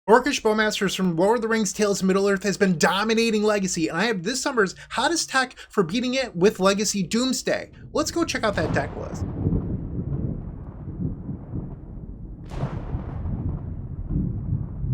Orcish Bowmasters from Lord of the Rings Tales of Middle-earth has been dominating Legacy, and I have this summer's hottest tech for beating it with Legacy Doomsday. Let's go check out that deck list.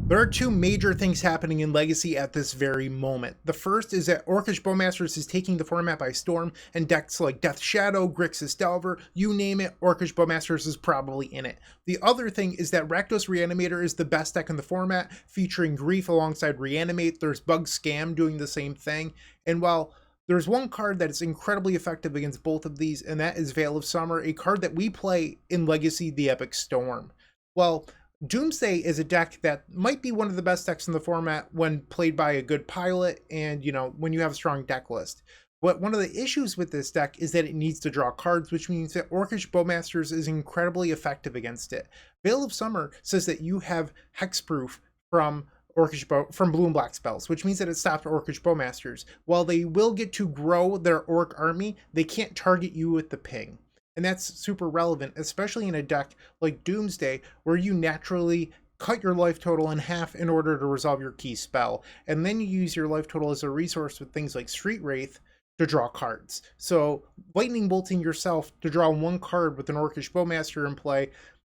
There are two major things happening in Legacy at this very moment. The first is that Orcish Bowmasters is taking the format by storm, and decks like Death Shadow, Grixis Delver, you name it, Orcish Bowmasters is probably in it. The other thing is that Rakdos Reanimator is the best deck in the format, featuring Grief alongside Reanimate. There's Bug Scam doing the same thing, and while there's one card that is incredibly effective against both of these, and that is Veil of Summer, a card that we play in Legacy the Epic Storm. Well, Doomsday is a deck that might be one of the best decks in the format when played by a good pilot and, when you have a strong deck list. But one of the issues with this deck is that it needs to draw cards, which means that Orcish Bowmasters is incredibly effective against it. Veil of Summer says that you have hexproof from blue and black spells, which means that it stops Orcish Bowmasters. While they will get to grow their orc army, they can't target you with the ping. And that's super relevant, especially in a deck like Doomsday, where you naturally cut your life total in half in order to resolve your key spell. And then you use your life total as a resource with things like Street Wraith to draw cards. So lightning bolting yourself to draw one card with an Orcish Bowmaster in play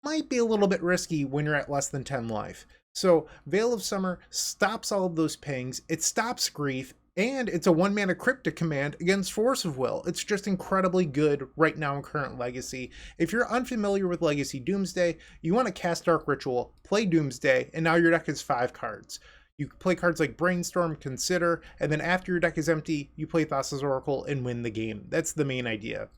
might be a little bit risky when you're at less than 10 life. So Veil of Summer stops all of those pings, it stops Grief, and it's a 1-mana Cryptic command against Force of Will. It's just incredibly good right now in current Legacy. If you're unfamiliar with Legacy Doomsday, you want to cast Dark Ritual, play Doomsday, and now your deck is 5 cards. You play cards like Brainstorm, Consider, and then after your deck is empty, you play Thassa's Oracle and win the game. That's the main idea.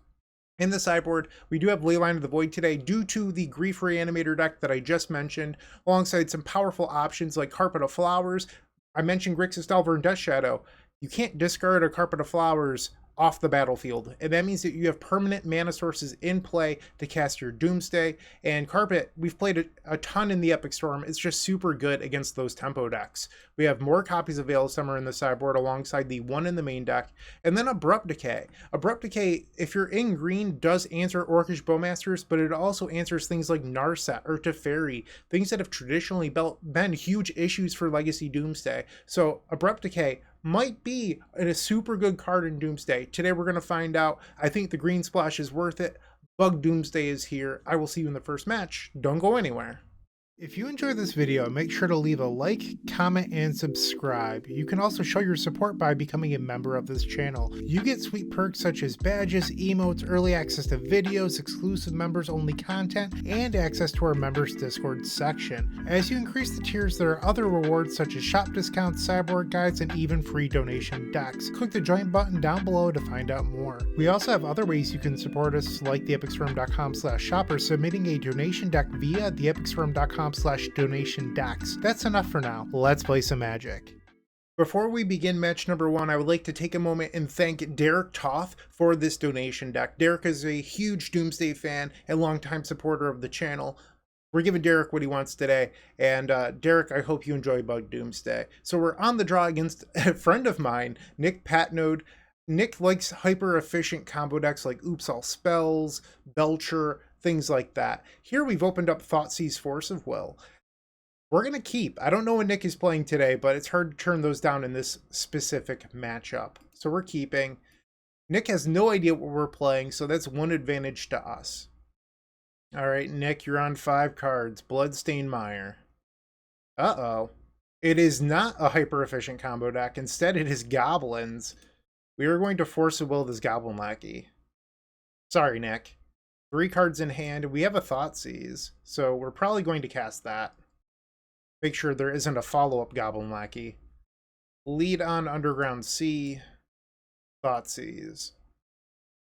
In the sideboard, we do have Leyline of the Void today due to the Grief Reanimator deck that I just mentioned, alongside some powerful options like Carpet of Flowers. I mentioned Grixis Delver and Death Shadow. You can't discard a Carpet of Flowers off the battlefield, and that means that you have permanent mana sources in play to cast your Doomsday. And Carpet, we've played a ton in the Epic Storm. It's just super good against those tempo decks. We have more copies of Veil of Summer in the sideboard alongside the one in the main deck, and then Abrupt Decay. Abrupt Decay, if you're in green, does answer Orcish Bowmasters, but it also answers things like Narset or Teferi, things that have traditionally been huge issues for Legacy Doomsday. So Abrupt Decay might be a super good card in Doomsday. Today we're going to find out. I think the green splash is worth it. Bug Doomsday is here. I will see you in the first match. Don't go anywhere. If you enjoyed this video, make sure to leave a like, comment, and subscribe. You can also show your support by becoming a member of this channel. You get sweet perks such as badges, emotes, early access to videos, exclusive members-only content, and access to our members Discord section. As you increase the tiers, there are other rewards such as shop discounts, sideboard guides, and even free donation decks. Click the join button down below to find out more. We also have other ways you can support us, like theepicstorm.com/shop or submitting a donation deck via theepicstorm.com/donation decks. That's enough for now. Let's play some Magic. Before we begin match number 1, I would like to take a moment and thank Derek Toth for this donation deck. Derek is a huge Doomsday fan and longtime supporter of the channel. We're giving Derek what he wants today, and Derek, I hope you enjoy Bug Doomsday. So we're on the draw against a friend of mine, Nick Patnode. Nick likes hyper-efficient combo decks like Oops All Spells, Belcher, things like that. Here we've opened up Thoughtseize Force of Will. We're going to keep. I don't know what Nick is playing today, but it's hard to turn those down in this specific matchup. So we're keeping. Nick has no idea what we're playing, so that's one advantage to us. All right, Nick, you're on 5 cards. Bloodstained Mire. Uh-oh. It is not a hyper-efficient combo deck. Instead, it is Goblins. We are going to Force of Will this Goblin Lackey. Sorry, Nick. 3 cards in hand. We have a Thoughtseize, so we're probably going to cast that. Make sure there isn't a follow-up Goblin Lackey. Lead on Underground Sea. Thoughtseize.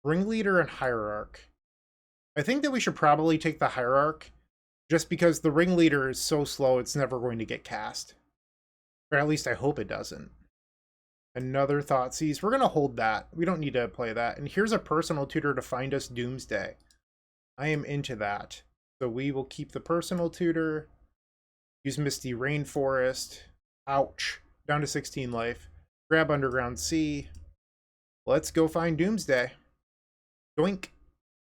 Ringleader and Hierarch. I think that we should probably take the Hierarch, just because the Ringleader is so slow it's never going to get cast. Or at least I hope it doesn't. Another Thoughtseize. We're going to hold that. We don't need to play that. And here's a personal tutor to find us Doomsday. I am into that. So we will keep the personal tutor. Use Misty Rainforest. Ouch. Down to 16 life. Grab Underground Sea. Let's go find Doomsday. Doink.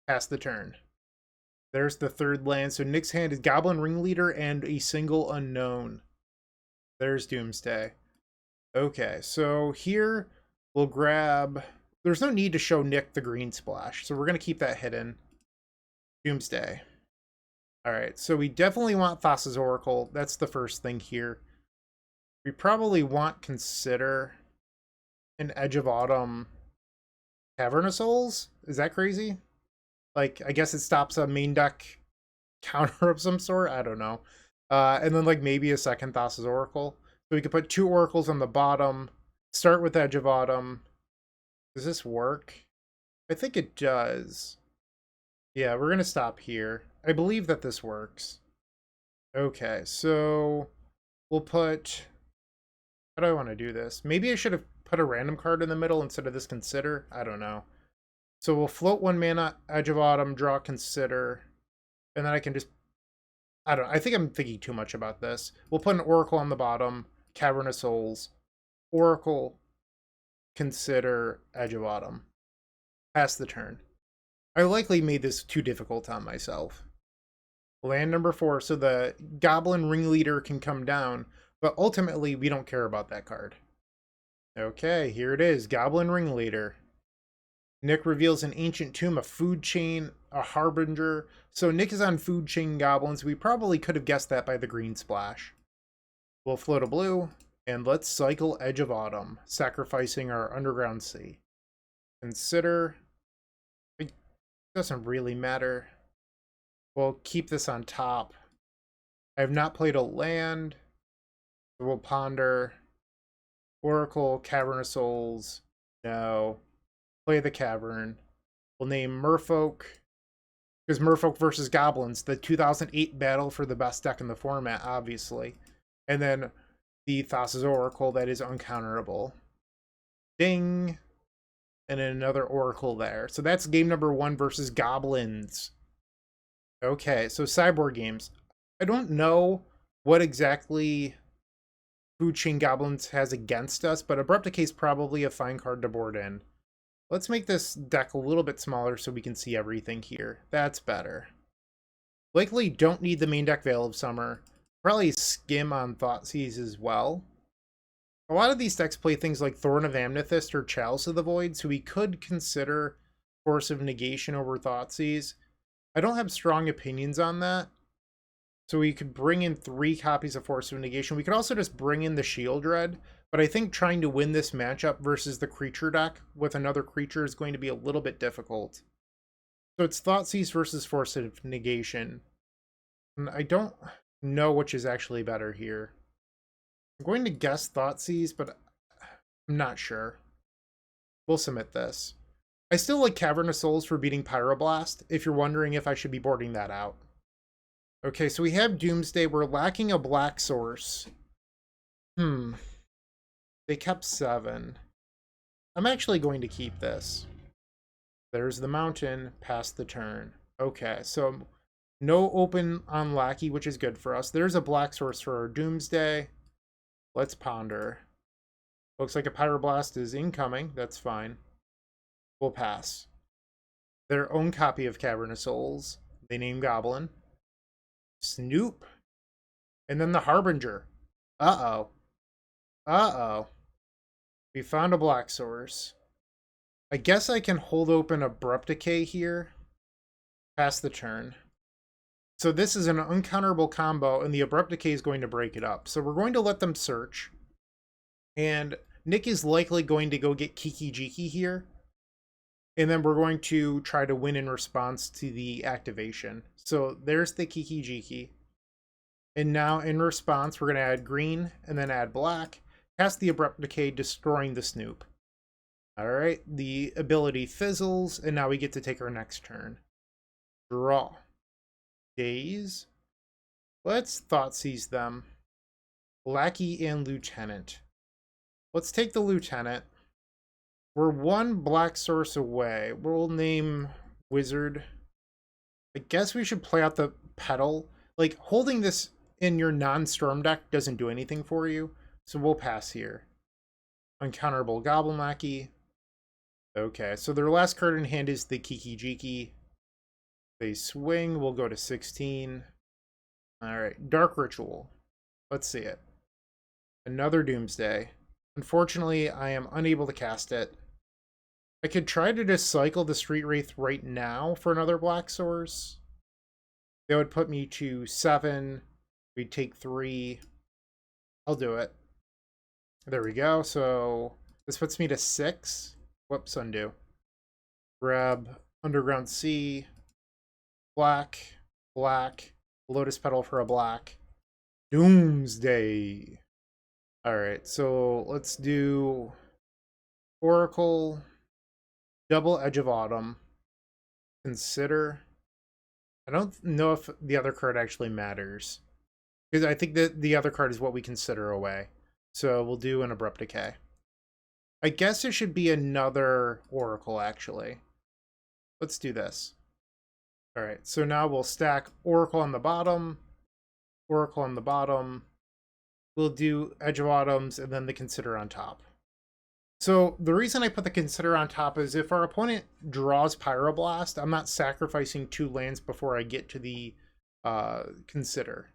Pass the turn. There's the 3rd land. So Nick's hand is Goblin Ringleader and a single unknown. There's Doomsday. Okay, so here we'll grab... There's no need to show Nick the green splash, so we're going to keep that hidden. Doomsday. Alright, so we definitely want Thassa's Oracle. That's the first thing here. We probably want Consider an Edge of Autumn Cavern of Souls? Is that crazy? Like, I guess it stops a main deck counter of some sort? I don't know. And then, like, maybe a second Thassa's Oracle. So we could put 2 Oracles on the bottom. Start with Edge of Autumn. Does this work? I think it does. Yeah, we're going to stop here. I believe that this works. Okay, so we'll put... How do I want to do this? Maybe I should have put a random card in the middle instead of this Consider. I don't know. So we'll float 1 mana, Edge of Autumn, draw Consider, and then I can just... I don't know. I think I'm thinking too much about this. We'll put an Oracle on the bottom, Cavern of Souls, Oracle, Consider, Edge of Autumn. Pass the turn. I likely made this too difficult on myself. Land number 4, so the Goblin Ringleader can come down, but ultimately we don't care about that card. Okay, here it is, Goblin Ringleader. Nick reveals an Ancient Tomb, a Food Chain, a Harbinger. So Nick is on Food Chain Goblins. We probably could have guessed that by the green splash. We'll float a blue, and let's cycle Edge of Autumn, sacrificing our Underground Sea. Consider... It doesn't really matter. We'll keep this on top. I have not played a land. We'll ponder. Oracle, Cavern of Souls. No. Play the Cavern. We'll name Merfolk. Because Merfolk versus Goblins, the 2008 battle for the best deck in the format, obviously. And then the Thassa's Oracle that is uncounterable. Ding. And then another Oracle there. So that's game number 1 versus Goblins. Okay, so sideboard games. I don't know what exactly Food Chain Goblins has against us, but Abrupt Decay is probably a fine card to board in. Let's make this deck a little bit smaller so we can see everything here. That's better. Likely don't need the main deck Veil of Summer. Probably skim on Thoughtseize as well. A lot of these decks play things like Thorn of Amethyst or Chalice of the Void, so we could consider Force of Negation over Thoughtseize. I don't have strong opinions on that. So we could bring in 3 copies of Force of Negation. We could also just bring in the Shieldred, but I think trying to win this matchup versus the creature deck with another creature is going to be a little bit difficult. So it's Thoughtseize versus Force of Negation. And I don't know which is actually better here. I'm going to guess Thoughtseize, but I'm not sure. We'll submit this. I still like Cavern of Souls for beating Pyroblast, if you're wondering if I should be boarding that out. Okay, so we have Doomsday. We're lacking a black source. They kept 7. I'm actually going to keep this. There's the mountain, pass the turn. Okay, so no open on Lackey, which is good for us. There's a black source for our Doomsday. Let's ponder. Looks like a Pyroblast is incoming. That's fine. We'll pass. Their own copy of Cavern of Souls. They name Goblin. Snoop. And then the Harbinger. Uh-oh. Uh-oh. We found a black source. I guess I can hold open Abrupt Decay here. Pass the turn. So this is an uncounterable combo, and the Abrupt Decay is going to break it up. So we're going to let them search. And Nick is likely going to go get Kiki Jiki here. And then we're going to try to win in response to the activation. So there's the Kiki Jiki. And now in response, we're going to add green and then add black. Cast the Abrupt Decay, destroying the Snoop. Alright, the ability fizzles, and now we get to take our next turn. Draw. Daze. Let's Thoughtseize them. Lackey and Lieutenant. Let's take the Lieutenant. We're 1 black source away. We'll name Wizard. I guess we should play out the Petal. Like, holding this in your non-Storm deck doesn't do anything for you, so we'll pass here. Uncounterable Goblin Lackey. Okay, so their last card in hand is the Kiki Jiki. They swing, we'll go to 16. Alright, Dark Ritual. Let's see it. Another Doomsday. Unfortunately, I am unable to cast it. I could try to just cycle the Street Wraith right now for another Black Source. That would put me to 7. We'd take 3. I'll do it. There we go. So this puts me to 6. Whoops, undo. Grab Underground Sea. Black. Black. Lotus Petal for a black. Doomsday. Alright, so let's do Oracle. Double Edge of Autumn. Consider. I don't know if the other card actually matters. Because I think that the other card is what we consider away. So we'll do an Abrupt Decay. I guess there should be another Oracle, actually. Let's do this. Alright, so now we'll stack Oracle on the bottom. Oracle on the bottom. We'll do Edge of Autumns and then the Consider on top. So the reason I put the Consider on top is if our opponent draws Pyroblast, I'm not sacrificing 2 lands before I get to the Consider.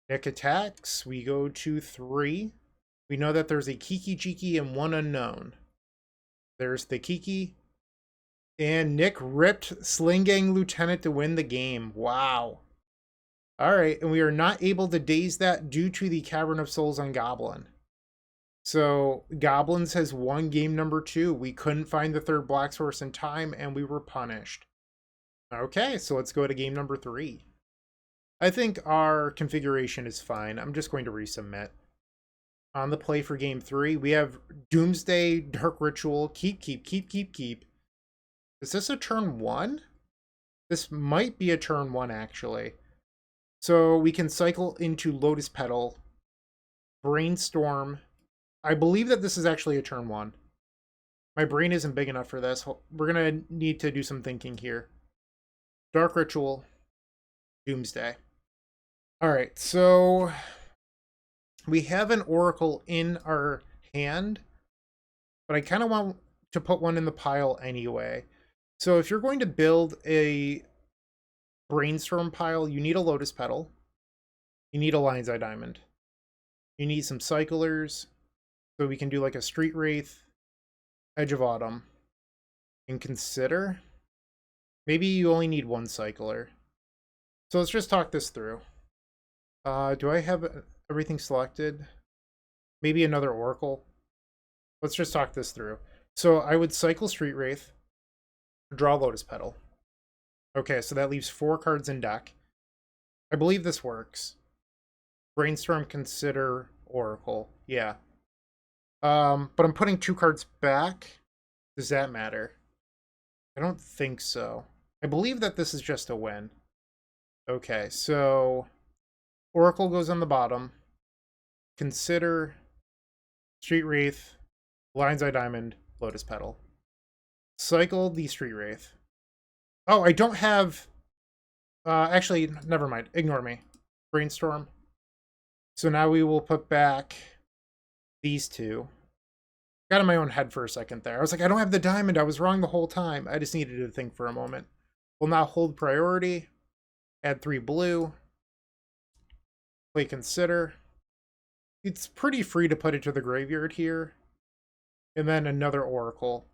Nick attacks. We go to 3. We know that there's a Kiki Jiki and 1 unknown. There's the Kiki. And Nick ripped Sling Gang Lieutenant to win the game. Wow. Alright, and we are not able to daze that due to the Cavern of Souls on Goblin. So, Goblins has won game number 2. We couldn't find the 3rd Black Source in time, and we were punished. Okay, so let's go to game number 3. I think our configuration is fine. I'm just going to resubmit. On the play for game 3, we have Doomsday, Dark Ritual, keep. Is this a turn 1? This might be a turn 1, actually. So we can cycle into Lotus Petal, Brainstorm. I believe that this is actually a turn 1. My brain isn't big enough for this. We're going to need to do some thinking here. Dark Ritual, Doomsday. Alright, so we have an Oracle in our hand, but I kind of want to put one in the pile anyway. So if you're going to build a Brainstorm pile, you need a Lotus Petal. You need a Lion's Eye Diamond. You need some Cyclers. So we can do like a Street Wraith, Edge of Autumn, and Consider. Maybe you only need 1 Cycler. So let's just talk this through. Do I have everything selected? Maybe another Oracle. Let's just talk this through. So I would cycle Street Wraith, draw Lotus Petal. Okay, so that leaves 4 cards in deck. I believe this works. Brainstorm, Consider, Oracle. Yeah. But I'm putting 2 cards back. Does that matter? I don't think so. I believe that this is just a win. Okay, so Oracle goes on the bottom. Consider, Street Wraith, Lion's Eye Diamond, Lotus Petal. Cycle the Street Wraith. Oh, I don't have... actually, never mind. Ignore me. Brainstorm. So now we will put back these 2. Got in my own head for a second there. I was like, I don't have the diamond. I was wrong the whole time. I just needed to think for a moment. We'll now hold priority. Add 3 blue. Play Consider. It's pretty free to put it to the graveyard here. And then another Oracle.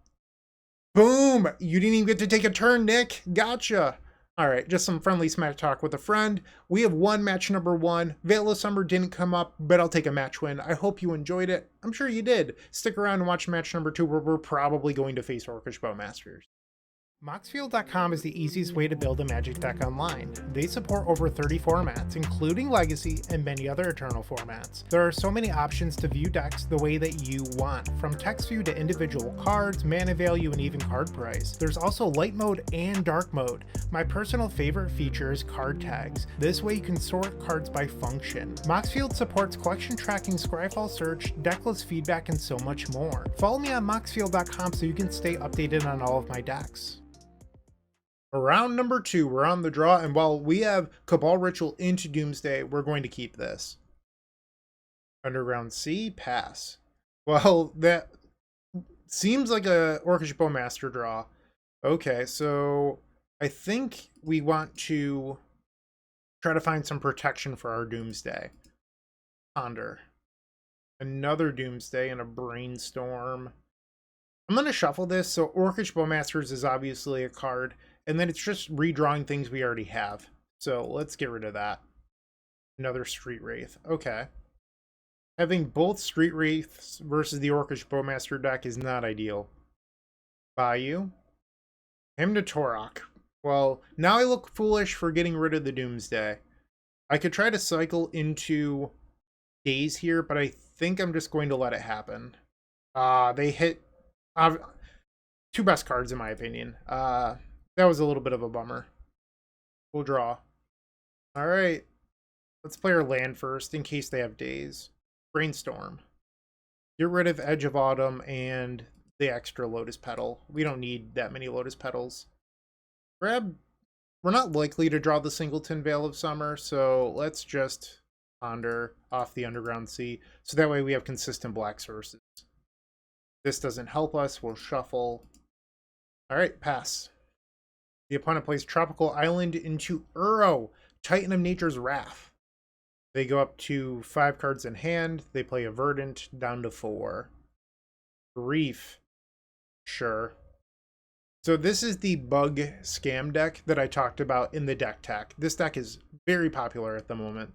Boom! You didn't even get to take a turn, Nick. Gotcha. Alright, just some friendly smack talk with a friend. We have won match number 1. Veil of Summer didn't come up, but I'll take a match win. I hope you enjoyed it. I'm sure you did. Stick around and watch match number 2 where we're probably going to face Orcish Bowmasters. Moxfield.com is the easiest way to build a Magic deck online. They support over 30 formats, including Legacy and many other Eternal formats. There are so many options to view decks the way that you want, from text view to individual cards, mana value, and even card price. There's also light mode and dark mode. My personal favorite feature is card tags. This way you can sort cards by function. Moxfield supports collection tracking, Scryfall search, decklist feedback, and so much more. Follow me on Moxfield.com so you can stay updated on all of my decks. Round number 2, we're on the draw, and while we have Cabal Ritual into Doomsday, we're going to keep this. Underground Sea, pass. Well, that seems like a Orcish Bowmaster draw. Okay, so I think we want to try to find some protection for our Doomsday. Ponder. Another Doomsday and a Brainstorm. I'm going to shuffle this, so Orcish Bowmasters is obviously a card, and then it's just redrawing things we already have. So let's get rid of that. Another Street Wraith. Okay. Having both Street Wraiths versus the Orcish Bowmaster deck is not ideal. Bayou. Him to Torok. Well, now I look foolish for getting rid of the Doomsday. I could try to cycle into Days here, but I think I'm just going to let it happen. They hit two best cards in my opinion. That was a little bit of a bummer. We'll draw. All right. Let's play our land first in case they have Days. Brainstorm. Get rid of Edge of Autumn and the extra Lotus Petal. We don't need that many Lotus Petals. We're not likely to draw the Singleton Veil of Summer, so let's just ponder off the Underground Sea, so that way we have consistent black sources. This doesn't help us, we'll shuffle. Alright, pass. The opponent plays Tropical Island into Uro, Titan of Nature's Wrath. They go up to 5 cards in hand, they play a Verdant down to 4. Grief. Sure. So this is the bug scam deck that I talked about in the deck tech. This deck is very popular at the moment.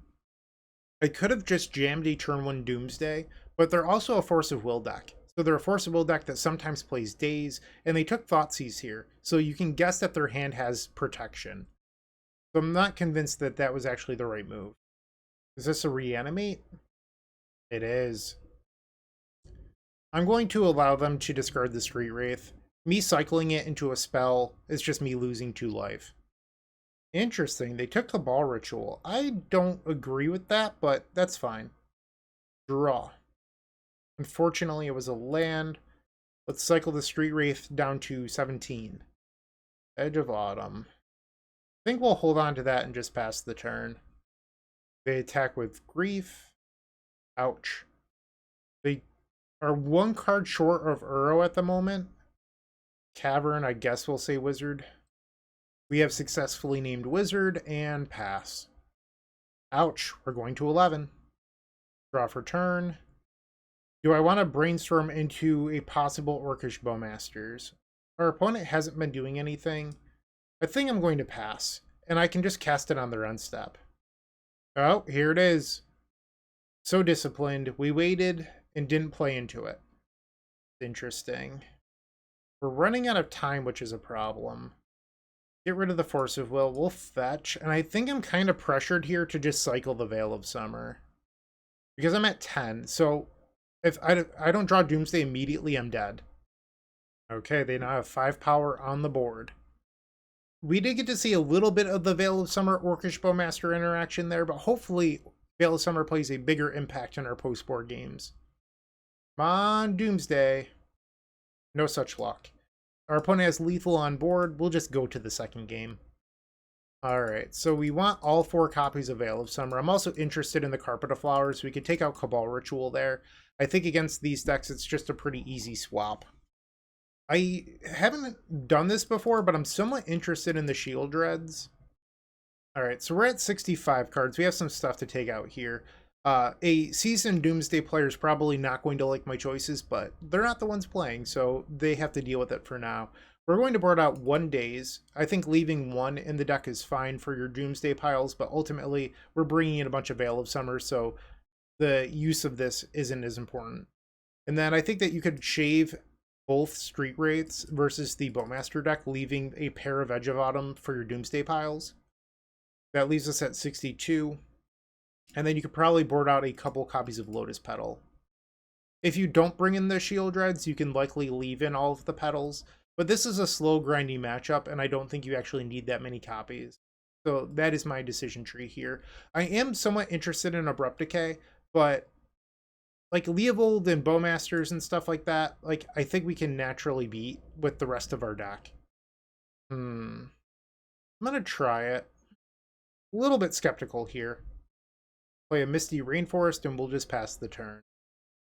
I could have just jammed a turn 1 Doomsday, but they're also a Force of Will deck. So they're a Force of Will deck that sometimes plays Days, and they took Thoughtseize here. So you can guess that their hand has protection. So I'm not convinced that that was actually the right move. Is this a Reanimate? It is. I'm going to allow them to discard the Street Wraith. Me cycling it into a spell is just me losing 2 life. Interesting, they took Cabal Ritual. I don't agree with that, but that's fine. Draw. Unfortunately, it was a land. Let's cycle the Street Wraith down to 17. Edge of Autumn. I think we'll hold on to that and just pass the turn. They attack with Grief. Ouch. They are 1 card short of Uro at the moment. Cavern, I guess we'll say Wizard. We have successfully named Wizard and pass. Ouch, we're going to 11. Draw for turn. Do I want to brainstorm into a possible Orcish Bowmasters? Our opponent hasn't been doing anything. I think I'm going to pass, and I can just cast it on their end step. Oh, here it is. So disciplined. We waited and didn't play into it. Interesting. We're running out of time, which is a problem. Get rid of the Force of Will. We'll fetch. And I think I'm kind of pressured here to just cycle the Veil of Summer. Because I'm at 10. So if I don't draw Doomsday immediately, I'm dead. Okay, they now have 5 power on the board. We did get to see a little bit of the Veil of Summer Orcish Bowmaster interaction there, but hopefully Veil of Summer plays a bigger impact in our post-board games. Come on, Doomsday. No such luck. Our opponent has lethal on board. We'll just go to the second game. Alright, so we want all 4 copies of Veil of Summer. I'm also interested in the Carpet of Flowers. We could take out Cabal Ritual there. I think against these decks, it's just a pretty easy swap. I haven't done this before, but I'm somewhat interested in the Shield Dreads. Alright, so we're at 65 cards. We have some stuff to take out here. A seasoned Doomsday player is probably not going to like my choices, but they're not the ones playing, so they have to deal with it for now. We're going to board out 1 Days. I think leaving 1 in the deck is fine for your Doomsday piles, but ultimately we're bringing in a bunch of Veil of Summer, so the use of this isn't as important. And then I think that you could shave both Street Wraiths versus the Bowmaster deck, leaving a pair of Edge of Autumn for your Doomsday piles. That leaves us at 62. And then you could probably board out a couple copies of Lotus Petal. If you don't bring in the Shield Dreads, you can likely leave in all of the petals. But this is a slow, grindy matchup, and I don't think you actually need that many copies. So that is my decision tree here. I am somewhat interested in Abrupt Decay, but like Leovold and Bowmasters and stuff like that, like I think we can naturally beat with the rest of our deck. I'm going to try it. A little bit skeptical here. Play a Misty Rainforest and we'll just pass the turn.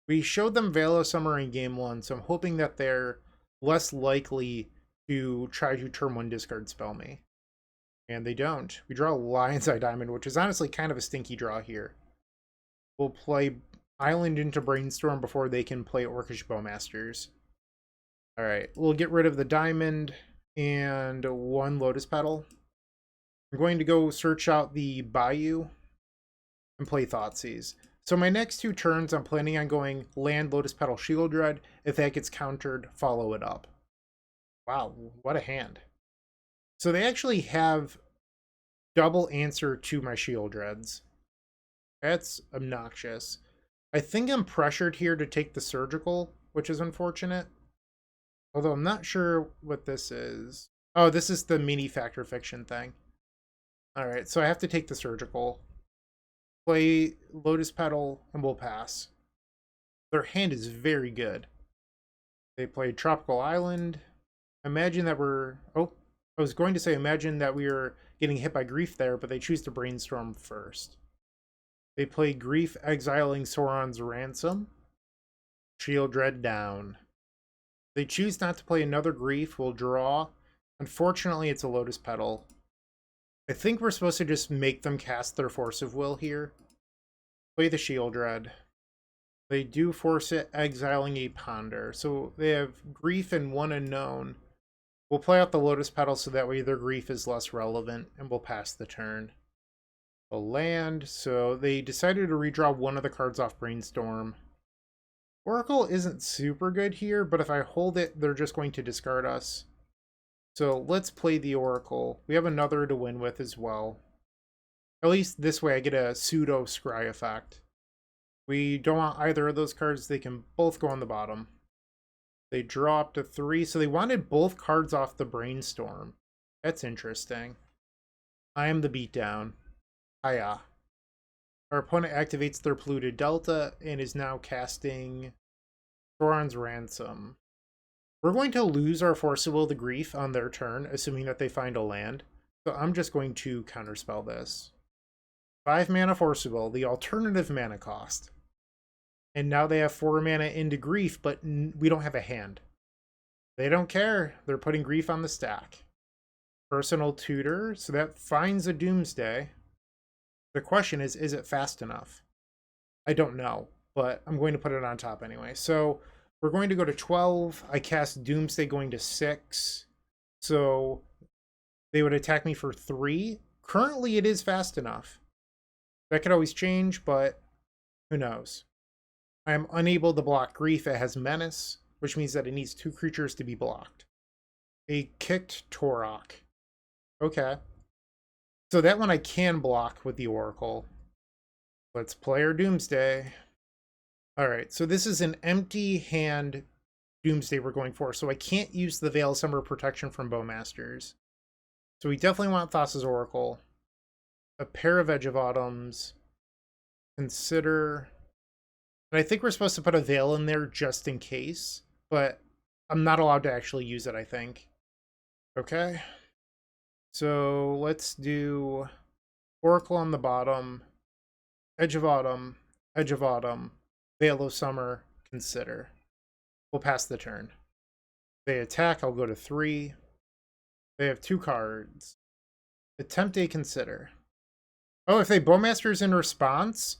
We showed them Veil of Summer in game 1, so I'm hoping that they're less likely to try to turn 1 discard spell me. And they don't. We draw Lion's Eye Diamond, which is honestly kind of a stinky draw here. We'll play island into Brainstorm before they can play Orcish Bowmasters. All right, we'll get rid of the diamond and 1 Lotus Petal. I'm going to go search out the Bayou and play Thoughtseize. So my next 2 turns, I'm planning on going land Lotus Petal Shieldred. If that gets countered, follow it up. Wow, what a hand. So they actually have double answer to my Shieldreds. That's obnoxious. I think I'm pressured here to take the surgical, which is unfortunate. Although I'm not sure what this is. Oh, this is the mini Factor Fiction thing. Alright, so I have to take the surgical. Play Lotus Petal, and we'll pass. Their hand is very good. They played Tropical Island. Imagine that we're... Oh, I was going to say imagine that we were getting hit by Grief there, but they choose to Brainstorm first. They play Grief, exiling Sauron's Ransom. Shieldred down. They choose not to play another Grief. We'll draw. Unfortunately, it's a Lotus Petal. I think we're supposed to just make them cast their Force of Will here. Play the Shieldred. They do force it, exiling a Ponder. So they have Grief and 1 unknown. We'll play out the Lotus Petal so that way their Grief is less relevant, and we'll pass the turn. A land, so they decided to redraw 1 of the cards off Brainstorm. Oracle isn't super good here, but if I hold it, they're just going to discard us. So let's play the Oracle. We have another to win with as well. At least this way I get a pseudo scry effect. We don't want either of those cards. They can both go on the bottom. They draw up to 3, so they wanted both cards off the Brainstorm. That's interesting. I am the beatdown. Hiya. Our opponent activates their polluted Delta and is now casting Sauron's Ransom. We're going to lose our Force of Will to Grief on their turn, assuming that they find a land. So I'm just going to counterspell this. 5 mana Force of Will, the alternative mana cost. And now they have 4 mana into Grief, but we don't have a hand. They don't care. They're putting Grief on the stack. Personal Tutor, so that finds a Doomsday. The question is it fast enough? I don't know, but I'm going to put it on top anyway. So we're going to go to 12. I cast Doomsday going to 6. So they would attack me for 3. Currently, it is fast enough. That could always change, but who knows? I am unable to block Grief. It has Menace, which means that it needs 2 creatures to be blocked. A kicked Torok. Okay. So that one I can block with the Oracle. Let's play our Doomsday. Alright, so this is an empty hand Doomsday we're going for, so I can't use the Veil of Summer protection from Bowmasters. So we definitely want Thassa's Oracle. A pair of Edge of Autumns. Consider... And I think we're supposed to put a Veil in there just in case, but I'm not allowed to actually use it, I think. Okay. So let's do Oracle on the bottom, Edge of Autumn, Veil of Summer, Consider. We'll pass the turn. They attack, I'll go to 3. They have 2 cards. Attempt a Consider. Oh, if they Bowmasters in response,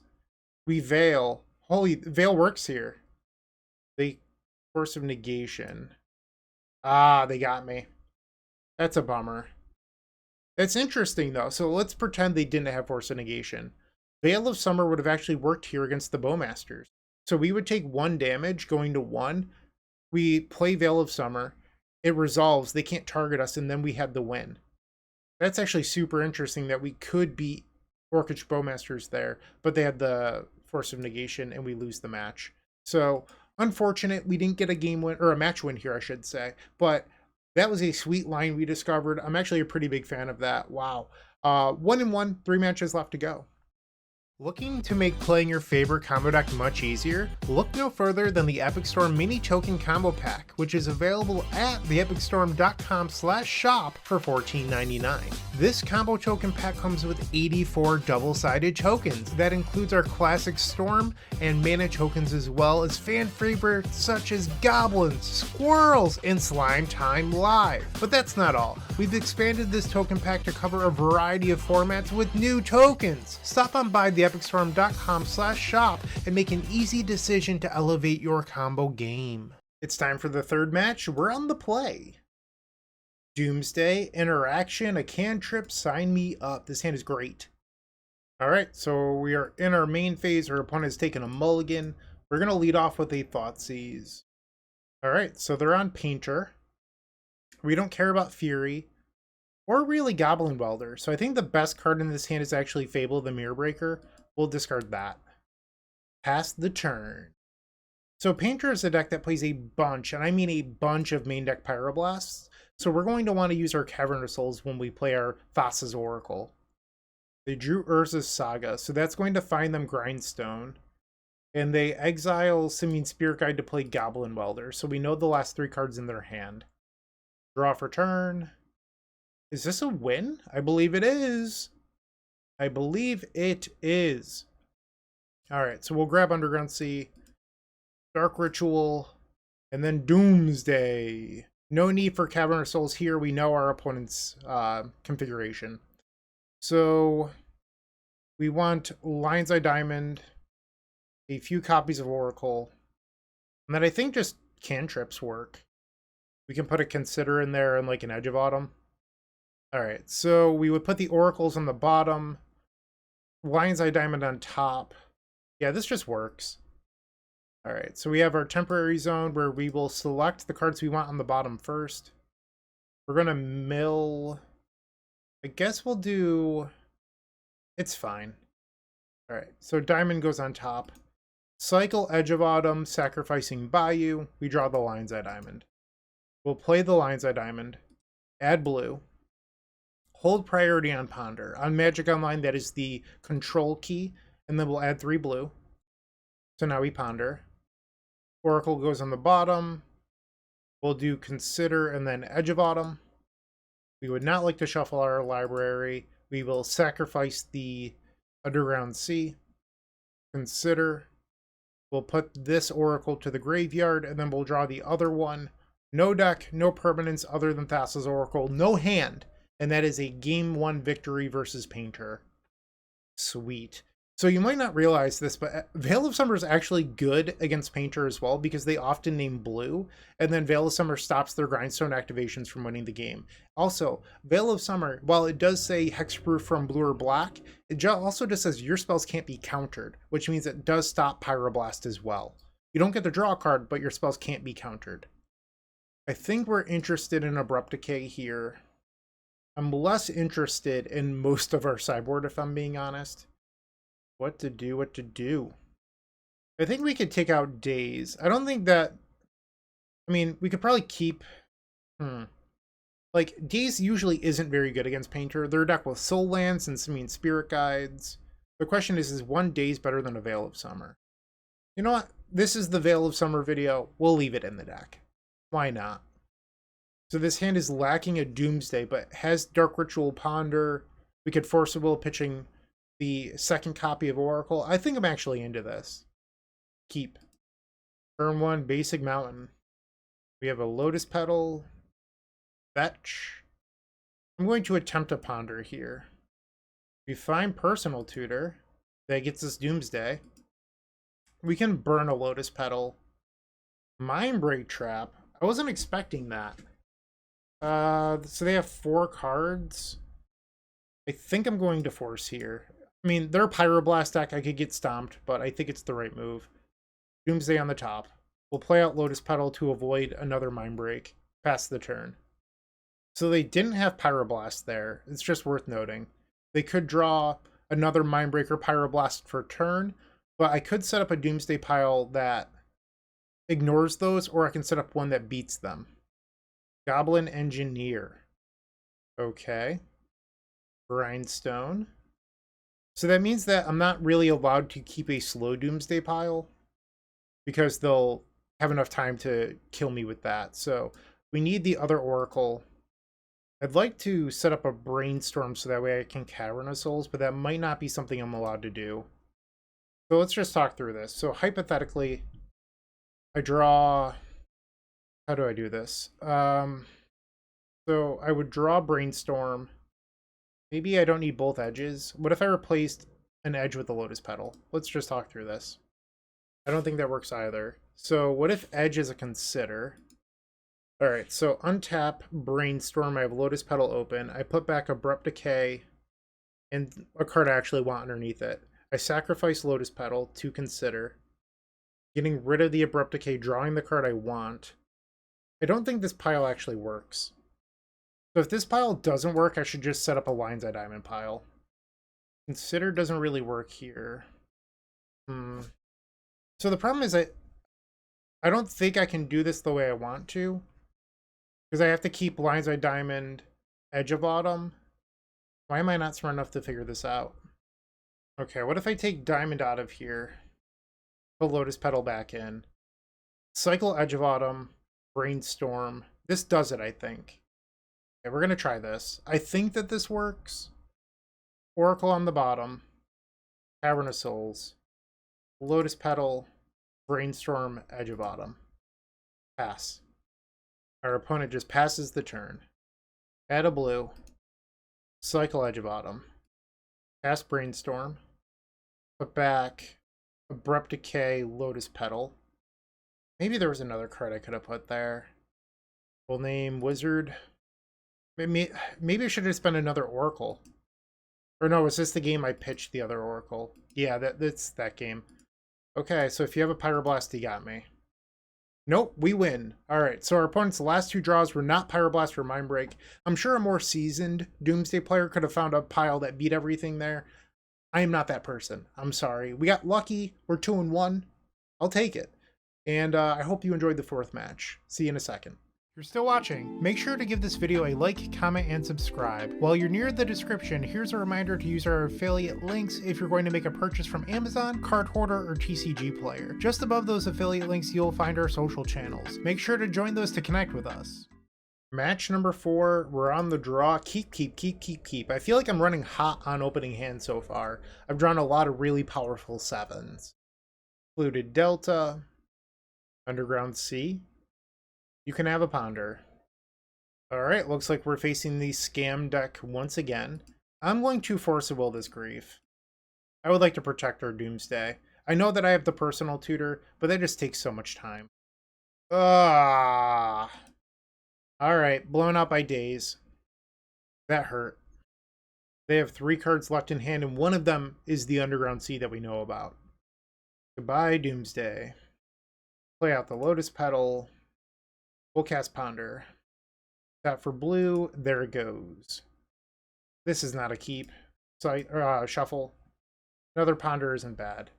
we Veil. Holy, Veil works here. They Force of Negation. Ah, they got me. That's a bummer. That's interesting, though. So let's pretend they didn't have Force of Negation. Veil of Summer would have actually worked here against the Bowmasters. So we would take 1 damage going to 1. We play Veil of Summer. It resolves. They can't target us, and then we had the win. That's actually super interesting that we could beat Orcish Bowmasters there, but they had the Force of Negation, and we lose the match. So unfortunate we didn't get a game win, or a match win here, I should say. But that was a sweet line we discovered. I'm actually a pretty big fan of that. Wow. 1-1, 3 matches left to go. Looking to make playing your favorite combo deck much easier? Look no further than the Epic Storm Mini Token Combo Pack, which is available at theepicstorm.com/shop for $14.99. This combo token pack comes with 84 double-sided tokens. That includes our classic Storm and mana tokens, as well as fan favorites such as Goblins, Squirrels, and Slime Time Live. But that's not all. We've expanded this token pack to cover a variety of formats with new tokens. Stop on by the theepicstorm.com/shop and make an easy decision to elevate your combo game. It's time for the third match. We're on the play. Doomsday, interaction, a cantrip, sign me up. This hand is great. Alright, so we are in our main phase. Our opponent has taken a mulligan. We're going to lead off with a Thoughtseize. Alright, so they're on Painter. We don't care about Fury. Or really Goblin Welder. So I think the best card in this hand is actually Fable the Mirror Breaker. We'll discard that. Pass the turn. So Painter is a deck that plays a bunch, and I mean a bunch of main deck Pyroblasts. So we're going to want to use our Cavern Souls when we play our Thassa's Oracle. They drew Urza's Saga, so that's going to find them Grindstone. And they exile Simian Spirit Guide to play Goblin Welder, so we know the last 3 cards in their hand. Draw for turn. Is this a win? I believe it is. I believe it is. Alright, so we'll grab Underground Sea, Dark Ritual, and then Doomsday. No need for Cavern of Souls here. We know our opponent's configuration. So we want Lion's Eye Diamond, a few copies of Oracle, and then I think just cantrips work. We can put a Consider in there and like an Edge of Autumn. Alright, so we would put the Oracles on the bottom, Lion's Eye Diamond on top. Yeah, this just works. Alright, so we have our temporary zone where we will select the cards we want on the bottom first. We're going to mill. I guess we'll do... It's fine. Alright, so Diamond goes on top. Cycle Edge of Autumn, sacrificing Bayou. We draw the Lion's Eye Diamond. We'll play the Lion's Eye Diamond. Add blue. Hold priority on Ponder. On Magic Online, that is the control key. And then we'll add 3 blue. So now we Ponder. Oracle goes on the bottom. We'll do Consider and then Edge of Autumn. We would not like to shuffle our library. We will sacrifice the Underground Sea. Consider. We'll put this Oracle to the graveyard, and then we'll draw the other one. No deck, no permanents other than Thassa's Oracle. No hand. And that is a Game 1 victory versus Painter. Sweet. So you might not realize this, but Veil of Summer is actually good against Painter as well because they often name blue, and then Veil of Summer stops their Grindstone activations from winning the game. Also, Veil of Summer, while it does say hexproof from blue or black, it also just says your spells can't be countered, which means it does stop Pyroblast as well. You don't get to draw a card, but your spells can't be countered. I think we're interested in Abrupt Decay here. I'm less interested in most of our sideboard, if I'm being honest. What to do. I think we could take out Daze. I don't think that... I mean, we could probably keep... Like, Daze usually isn't very good against Painter. They're a deck with Soul Lands and Simian Spirit Guides. The question is one Daze better than a Veil of Summer? You know what? This is the Veil of Summer video. We'll leave it in the deck. Why not? So this hand is lacking a Doomsday, but has Dark Ritual Ponder. We could Force of Will pitching the second copy of Oracle. I think I'm actually into this. Keep. Turn 1, Basic Mountain. We have a Lotus Petal. Fetch. I'm going to attempt a Ponder here. We find Personal Tutor. That gets us Doomsday. We can burn a Lotus Petal. Mindbreak Trap. I wasn't expecting that. So they have 4 cards. I think I'm going to Force here. I mean, they're a Pyroblast deck. I could get stomped, but I think it's the right move. Doomsday on the top. We'll play out Lotus Petal to avoid another Mindbreak. Pass the turn. So they didn't have Pyroblast there. It's just worth noting. They could draw another Mindbreaker Pyroblast for turn, but I could set up a Doomsday pile that ignores those, or I can set up one that beats them. Goblin Engineer. Okay. Grindstone. So that means that I'm not really allowed to keep a slow Doomsday pile because they'll have enough time to kill me with that. So we need the other Oracle. I'd like to set up a Brainstorm so that way I can Cavern of Souls, but that might not be something I'm allowed to do. So let's just talk through this. So hypothetically, I draw... How do I do this? So I would draw Brainstorm. Maybe I don't need both edges. What if I replaced an edge with the Lotus Petal. Let's just talk through this. I don't think that works either. So what if edge is a consider? All right, so untap, Brainstorm. I have Lotus Petal open. I put back Abrupt Decay and a card I actually want underneath it. I sacrifice Lotus Petal to consider. Getting rid of the Abrupt Decay, drawing the card I want. I don't think this pile actually works. So if this pile doesn't work, I should just set up a Lion's Eye Diamond pile. Consider doesn't really work here. So the problem is I don't think I can do this the way I want to. Because I have to keep Lion's Eye Diamond, Edge of Autumn. Why am I not smart enough to figure this out? Okay, what if I take Diamond out of here? Put Lotus Petal back in. Cycle Edge of Autumn, Brainstorm. This does it, I think. Okay, we're going to try this. I think that this works. Oracle on the bottom. Cavern of Souls. Lotus Petal, Brainstorm, Edge of Autumn. Pass. Our opponent just passes the turn. Add a blue. Cycle Edge of Autumn. Pass Brainstorm. Put back Abrupt Decay, Lotus Petal. Maybe there was another card I could have put there. We'll name Wizard. Maybe I should have spent another Oracle. Or no, was this the game I pitched the other Oracle? Yeah, that's that game. Okay, so if you have a Pyroblast, you got me. Nope, we win. Alright, so our opponent's last two draws were not Pyroblast or Mindbreak. I'm sure a more seasoned Doomsday player could have found a pile that beat everything there. I am not that person. I'm sorry. We got lucky. We're 2-1. I'll take it. And I hope you enjoyed the fourth match. See you in a second. If you're still watching, make sure to give this video a like, comment, and subscribe. While you're near the description, here's a reminder to use our affiliate links if you're going to make a purchase from Amazon, Card Hoarder, or TCG Player. Just above those affiliate links, you'll find our social channels. Make sure to join those to connect with us. Match number 4, we're on the draw. Keep. I feel like I'm running hot on opening hand so far. I've drawn a lot of really powerful 7s. Fluted Delta, Underground Sea. You can have a Ponder. Alright, looks like we're facing the Scam deck once again. I'm going to Force of Will this Grief. I would like to protect our Doomsday. I know that I have the personal tutor, but that just takes so much time. Alright, blown out by Daze. That hurt. They have 3 cards left in hand, and one of them is the Underground Sea that we know about. Goodbye, Doomsday. Play out the Lotus Petal. We'll cast Ponder. Tap for blue. There it goes. This is not a keep. So shuffle. Another Ponder isn't bad.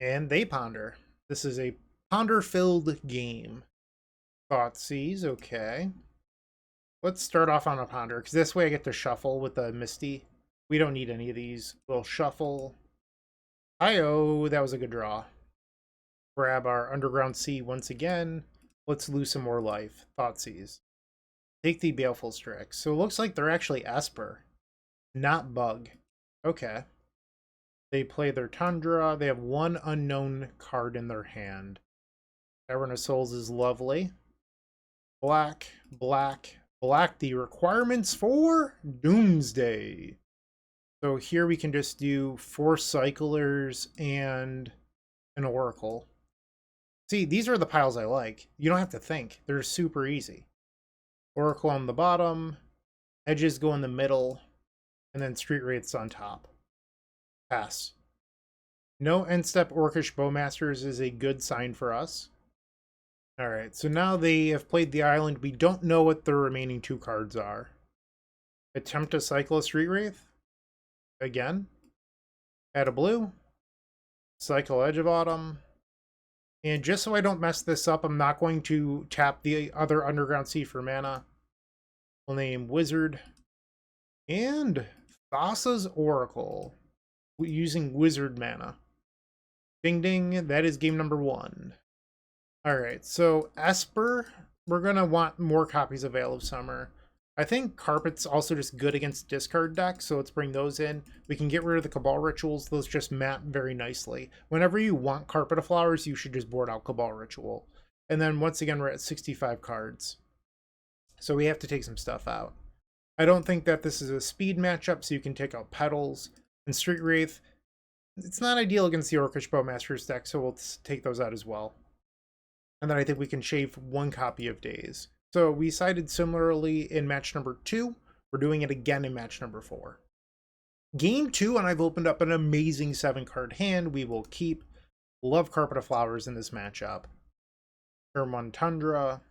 And they ponder. This is a ponder-filled game. Thoughtseize, okay. Let's start off on a Ponder, because this way I get to shuffle with the Misty. We don't need any of these. We'll shuffle. Hi-oh, that was a good draw. Grab our Underground Sea once again. Let's lose some more life. Thoughtseize. Take the Baleful Strix. So it looks like they're actually Esper, not Bug. Okay. They play their Tundra. They have 1 unknown card in their hand. Cavern of Souls is lovely. Black. The requirements for Doomsday. So here we can just do 4 Cyclers and an Oracle. See, these are the piles I like. You don't have to think. They're super easy. Oracle on the bottom. Edges go in the middle. And then Street Wraiths on top. Pass. No end-step Orcish Bowmasters is a good sign for us. Alright, so now they have played the island. We don't know what the remaining 2 cards are. Attempt to cycle a Street Wraith. Again. Add a blue. Cycle Edge of Autumn. And just so I don't mess this up, I'm not going to tap the other Underground Sea for mana. We'll name Wizard. And Thassa's Oracle. Using Wizard mana. Ding ding, that is game number 1. Alright, so Esper, we're going to want more copies of Veil of Summer. I think Carpet's also just good against discard decks, so let's bring those in. We can get rid of the Cabal Rituals. Those just map very nicely. Whenever you want Carpet of Flowers, you should just board out Cabal Ritual. And then once again, we're at 65 cards. So we have to take some stuff out. I don't think that this is a speed matchup, so you can take out Petals. And Street Wraith, It's not ideal against the Orcish Bowmasters deck, so we'll take those out as well. And then I think we can shave 1 copy of Daze. So we sided similarly in match number 2. We're doing it again in match number 4. Game 2, and I've opened up an amazing 7-card hand. We will keep. Love Carpet of Flowers in this matchup. Turn 1 Tundra.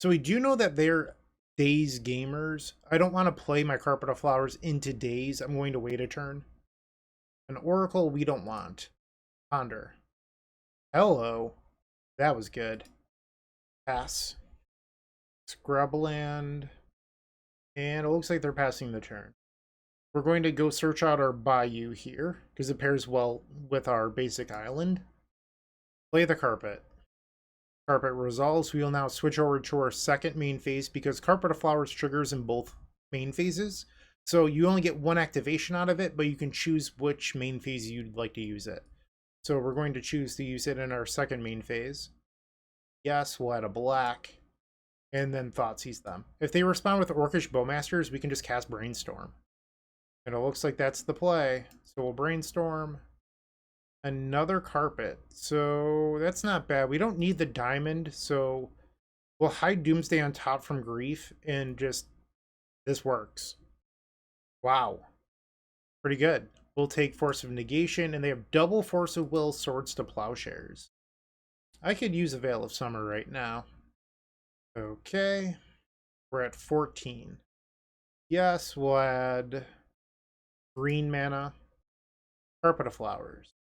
So we do know that they're Daze gamers. I don't want to play my Carpet of Flowers into Daze. I'm going to wait a turn. An Oracle we don't want. Ponder. Hello. That was good. Pass. Scrubland. And it looks like they're passing the turn. We're going to go search out our Bayou here, because it pairs well with our basic island. Play the Carpet. Carpet resolves. We will now switch over to our second main phase, because Carpet of Flowers triggers in both main phases. So you only get 1 activation out of it, but you can choose which main phase you'd like to use it. So we're going to choose to use it in our second main phase. Yes, we'll add a black. And then Thoughtseize them. If they respond with Orcish Bowmasters, we can just cast Brainstorm. And it looks like that's the play. So we'll Brainstorm. Another Carpet. So that's not bad. We don't need the diamond, so we'll hide Doomsday on top from Grief, and just, this works. Wow. Pretty good. We'll take Force of Negation, and they have double Force of Will, Swords to Plowshares. I could use a Veil of Summer right now. Okay. We're at 14. Yes, we'll add green mana, Carpet of Flowers.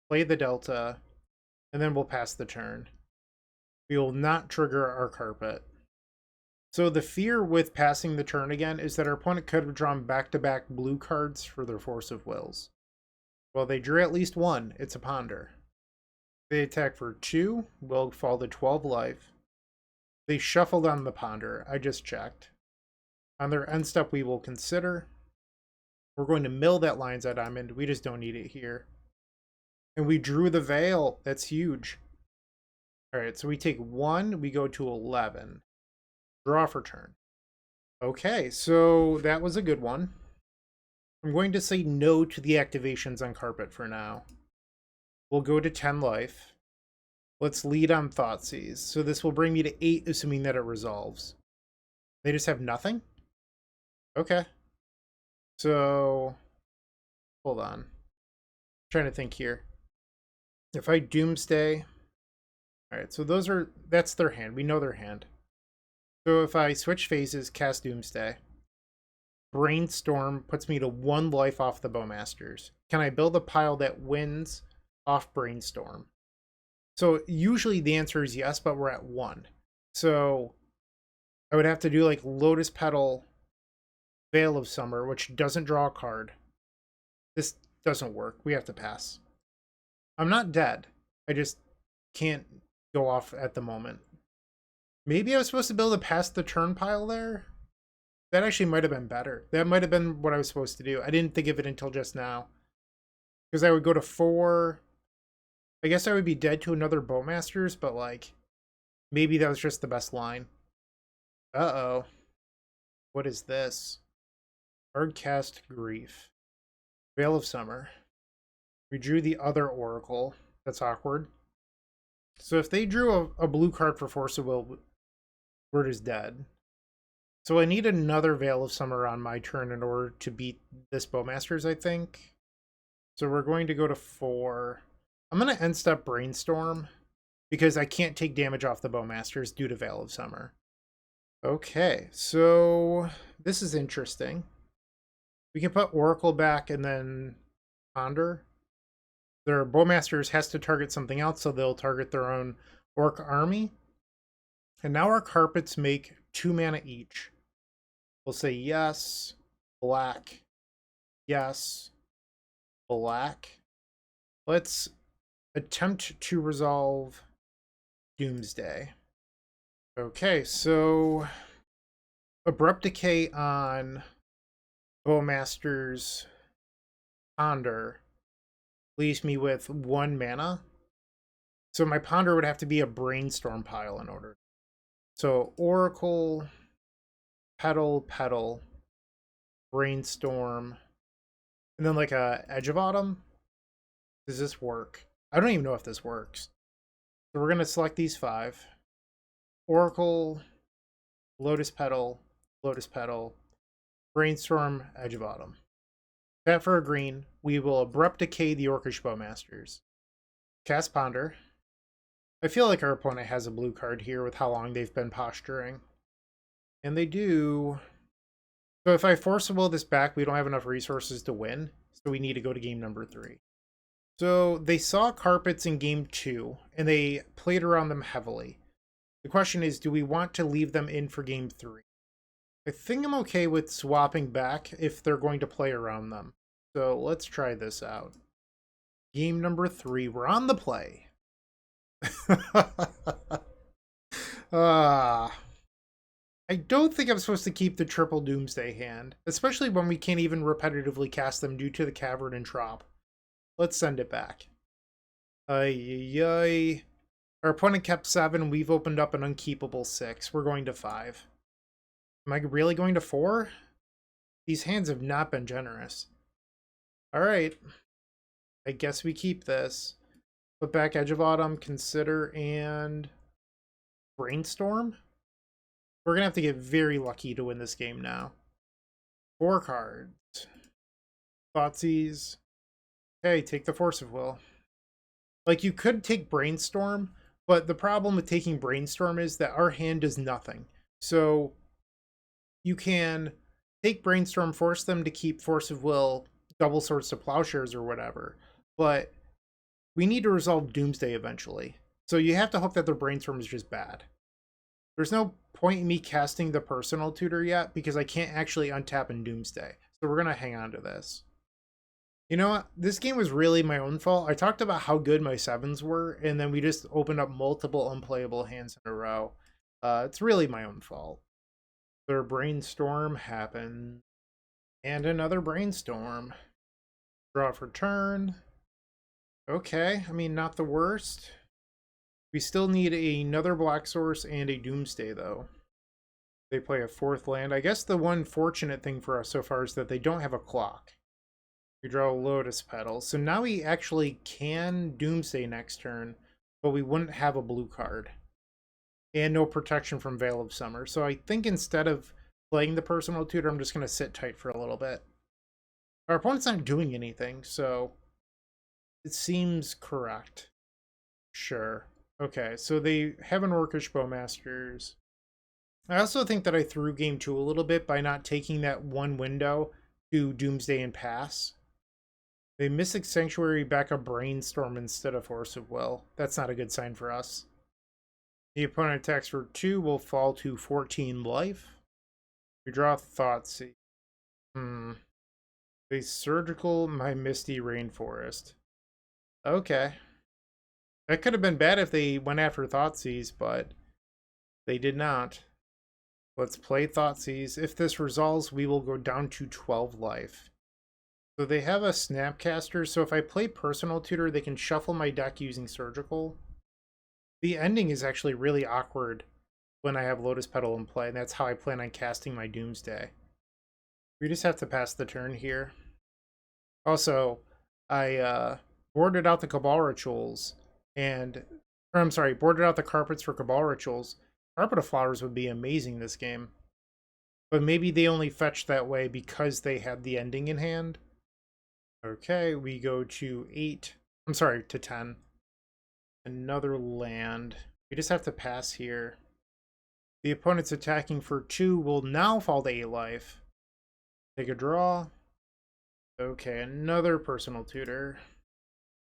Play the Delta, and then we'll pass the turn. We will not trigger our Carpet. So the fear with passing the turn again is that our opponent could have drawn back-to-back blue cards for their Force of Wills. Well, they drew at least 1. It's a Ponder. They attack for 2. We'll fall to 12 life. They shuffled on the Ponder. I just checked. On their end step, we will consider. We're going to mill that Lion's Eye Diamond. We just don't need it here. And we drew the Veil. That's huge. Alright, so we take 1. We go to 11. Draw for turn. Okay, so that was a good one. I'm going to say no to the activations on Carpet for now. We'll go to 10 life. Let's lead on Thoughtseize. So this will bring me to 8, assuming that it resolves. They just have nothing? Okay. So, hold on. I'm trying to think here. If I Doomsday... Alright, so that's their hand. We know their hand. So if I switch phases, cast Doomsday. Brainstorm puts me to 1 life off the Bowmasters. Can I build a pile that wins off Brainstorm? So usually the answer is yes, but we're at 1. So I would have to do like Lotus Petal, Veil of Summer, which doesn't draw a card. This doesn't work. We have to pass. I'm not dead. I just can't go off at the moment. Maybe I was supposed to build a past the turn pile there? That actually might have been better. That might have been what I was supposed to do. I didn't think of it until just now. Because I would go to 4. I guess I would be dead to another Bowmasters, but like, maybe that was just the best line. Uh-oh. What is this? Hard cast Grief. Veil of Summer. We drew the other Oracle. That's awkward. So if they drew a blue card for Force of Will, we're just dead. So I need another Veil of Summer on my turn in order to beat this Bowmasters, I think. So we're going to go to 4. I'm going to end step Brainstorm because I can't take damage off the Bowmasters due to Veil of Summer. Okay, so this is interesting. We can put Oracle back and then Ponder. Their Bowmasters has to target something else, so they'll target their own Orc army. And now our Carpets make 2 mana each. We'll say yes, black, yes, black. Let's attempt to resolve Doomsday. Okay, so Abrupt Decay on Bowmasters Ponder leaves me with 1 mana. So my Ponder would have to be a Brainstorm pile in order. So Oracle, Petal, Brainstorm, and then like a Edge of Autumn. Does this work? I don't even know if this works. So we're going to select these 5. Oracle, Lotus Petal, Brainstorm, Edge of Autumn. Tap for a green. We will Abrupt Decay the Orcish Bowmasters. Cast Ponder. I feel like our opponent has a blue card here with how long they've been posturing. And they do. So if I Force of Will this back, we don't have enough resources to win. So we need to go to game number 3. So they saw carpets in game 2, and they played around them heavily. The question is, do we want to leave them in for game 3? I think I'm okay with swapping back if they're going to play around them. So let's try this out. Game number 3, we're on the play. I don't think I'm supposed to keep the triple Doomsday hand, especially when we can't even repetitively cast them due to the Cavern and Trop. Let's send it back. Ay. Our opponent kept 7, we've opened up an unkeepable 6. We're going to 5. Am I really going to 4? These hands have not been generous. Alright. I guess we keep this. Put back Edge of Autumn, Consider, and Brainstorm? We're going to have to get very lucky to win this game now. 4 cards. Thoughtseize. Okay, take the Force of Will. Like, you could take Brainstorm, but the problem with taking Brainstorm is that our hand does nothing. So you can take Brainstorm, force them to keep Force of Will, Double Swords to Plowshares or whatever, but we need to resolve Doomsday eventually. So you have to hope that their Brainstorm is just bad. There's no point in me casting the Personal Tutor yet because I can't actually untap in Doomsday. So we're going to hang on to this. You know what? This game was really my own fault. I talked about how good my 7s were, and then we just opened up multiple unplayable hands in a row. It's really my own fault. Their Brainstorm happened. And another Brainstorm. Draw for turn. Okay, I mean, not the worst. We still need another Black Source and a Doomsday, though. They play a 4th land. I guess the one fortunate thing for us so far is that they don't have a clock. We draw a Lotus Petal. So now we actually can Doomsday next turn, but we wouldn't have a blue card. And no protection from Veil of Summer. So I think instead of playing the Personal Tutor, I'm just going to sit tight for a little bit. Our opponent's not doing anything, so it seems correct. Sure. Okay, so they have an Orcish Bowmasters. I also think that I threw game 2 a little bit by not taking that one window to Doomsday and pass. They Mystic Sanctuary back a Brainstorm instead of Force of Will. That's not a good sign for us. The opponent attacks for 2 will fall to 14 life. We draw Thoughtseize. They Surgical my Misty Rainforest. Okay. That could have been bad if they went after Thoughtseize, but they did not. Let's play Thoughtseize. If this resolves, we will go down to 12 life. So they have a Snapcaster, so if I play Personal Tutor, they can shuffle my deck using Surgical. The ending is actually really awkward when I have Lotus Petal in play, and that's how I plan on casting my Doomsday. We just have to pass the turn here. Also, I boarded out the Cabal Rituals, boarded out the carpets for Cabal Rituals. Carpet of Flowers would be amazing this game. But maybe they only fetched that way because they had the ending in hand. Okay, we go to 10. Another land. We just have to pass here. The opponent's attacking for 2 will now fall to 8 life. Take a draw. Okay, another Personal Tutor.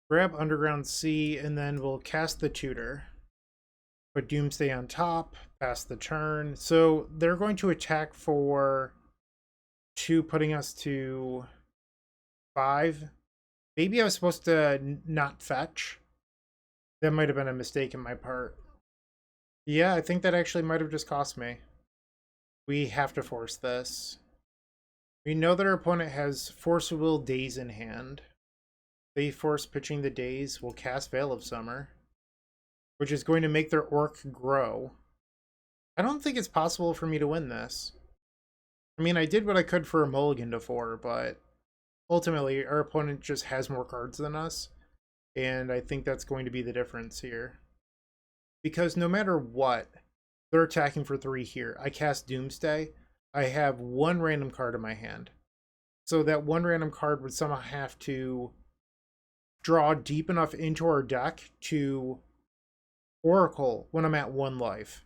Grab Underground Sea, and then we'll cast the Tutor. Put Doomsday on top, pass the turn. So they're going to attack for 2, putting us to 5. Maybe I was supposed to not fetch. That might have been a mistake in my part. Yeah, I think that actually might have just cost me. We have to force this. We know that our opponent has Force of Will Days in hand. They force pitching the Days. We'll cast Veil of Summer, which is going to make their Orc grow. I don't think it's possible for me to win this. I mean, I did what I could for a mulligan to 4, but ultimately our opponent just has more cards than us. And I think that's going to be the difference here. Because no matter what, they're attacking for 3 here. I cast Doomsday. I have 1 random card in my hand. So that 1 random card would somehow have to draw deep enough into our deck to Oracle when I'm at 1 life.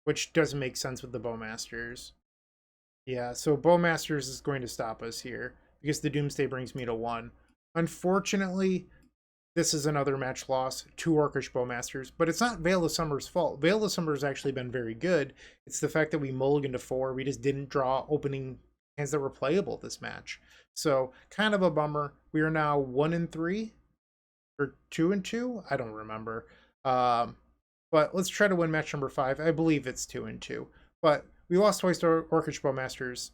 Which doesn't make sense with the Bowmasters. Yeah, so Bowmasters is going to stop us here because the Doomsday brings me to 1. Unfortunately, this is another match loss to Orcish Bowmasters, but it's not Veil of Summer's fault. Veil of Summer's actually been very good. It's the fact that we mulliganed to 4. We just didn't draw opening hands that were playable this match. So, kind of a bummer. We are now 1-3 or 2-2? I don't remember. But let's try to win match number 5. I believe it's 2-2. But we lost twice to Orcish Bowmasters.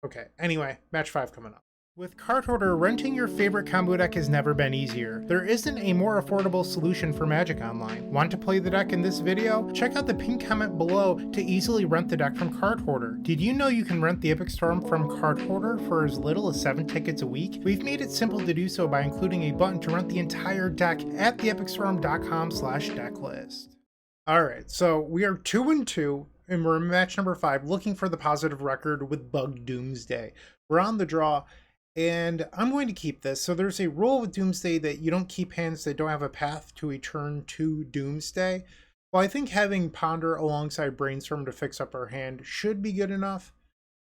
Okay, anyway, match 5 coming up. With Card Hoarder, renting your favorite combo deck has never been easier. There isn't a more affordable solution for Magic Online. Want to play the deck in this video? Check out the pinned comment below to easily rent the deck from Card Hoarder. Did you know you can rent the Epic Storm from Card Hoarder for as little as 7 tickets a week? We've made it simple to do so by including a button to rent the entire deck at theepicstorm.com/decklist. Alright, so we are 2-2, and we're in match number 5, looking for the positive record with Bug Doomsday. We're on the draw, and I'm going to keep this. So there's a rule with Doomsday that you don't keep hands that don't have a path to a turn to Doomsday. Well, I think having Ponder alongside Brainstorm to fix up our hand should be good enough.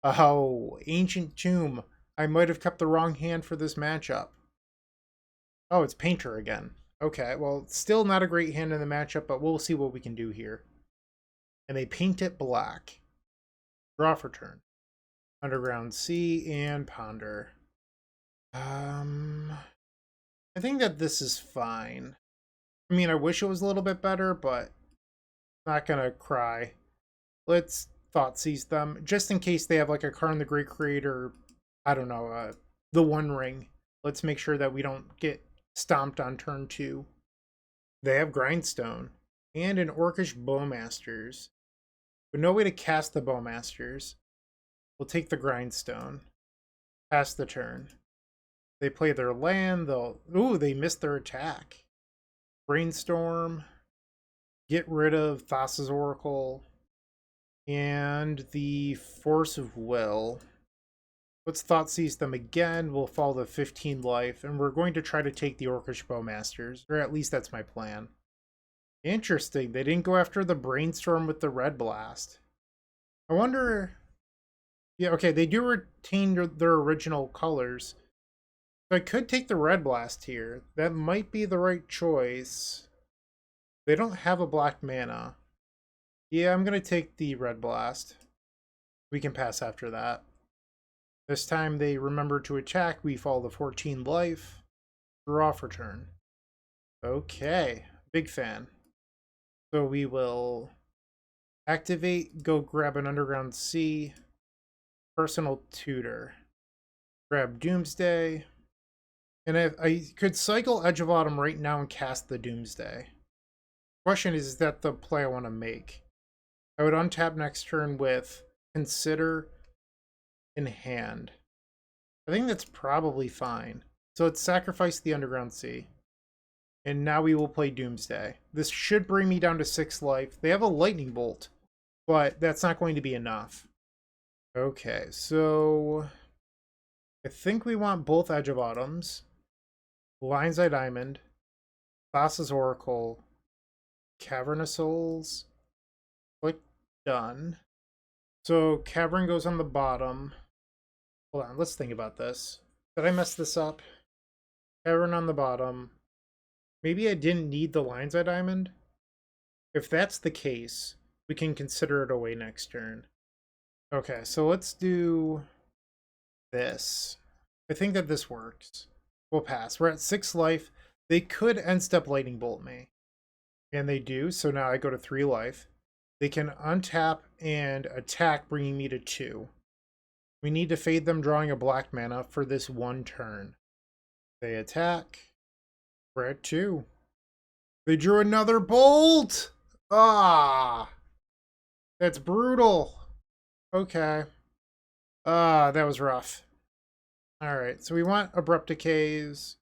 Oh, Ancient Tomb. I might have kept the wrong hand for this matchup. Oh, it's Painter again. Okay, well, still not a great hand in the matchup, but we'll see what we can do here. And they paint it black. Draw for turn. Underground Sea and Ponder. I think that this is fine. I mean, I wish it was a little bit better, but not gonna cry. Let's Thoughtseize them, just in case they have like a Karn the Great Creator, I don't know, the One Ring. Let's make sure that we don't get stomped on turn 2. They have Grindstone and an Orcish Bowmasters, but no way to cast the Bowmasters. We'll take the Grindstone. Pass the turn. They play their land, they'll... Ooh, they missed their attack. Brainstorm. Get rid of Thassa's Oracle. And the Force of Will. Let's Thoughtseize them again. We'll fall to 15 life. And we're going to try to take the Orcish Bowmasters. Or at least that's my plan. Interesting. They didn't go after the Brainstorm with the Red Blast. I wonder... Yeah, okay, they do retain their original colors. So I could take the Red Blast here. That might be the right choice. They don't have a black mana. Yeah, I'm going to take the Red Blast. We can pass after that. This time they remember to attack. We fall to 14 life. Draw for turn. Okay, big fan. So we will activate, go grab an Underground Sea. Personal Tutor. Grab Doomsday. And I could cycle Edge of Autumn right now and cast the Doomsday. Question is that the play I want to make? I would untap next turn with Consider in hand. I think that's probably fine. So let's sacrifice the Underground Sea. And now we will play Doomsday. This should bring me down to 6 life. They have a Lightning Bolt, but that's not going to be enough. Okay, so I think we want both Edge of Autumns. Lion's Eye Diamond, Thassa's Oracle, Cavernous Souls. Click done. So Cavern goes on the bottom. Hold on, let's think about this. Did I mess this up? Cavern on the bottom. Maybe I didn't need the Lion's Eye Diamond? If that's the case, we can consider it away next turn. Okay, so let's do this. I think that this works. We'll pass. We're at 6 life. They could end step Lightning Bolt me. And they do, so now I go to 3 life. They can untap and attack, bringing me to 2. We need to fade them, drawing a black mana for this 1 turn. They attack. We're at 2. They drew another bolt! Ah! That's brutal. Okay. That was rough. Alright, so we want Abrupt Decays.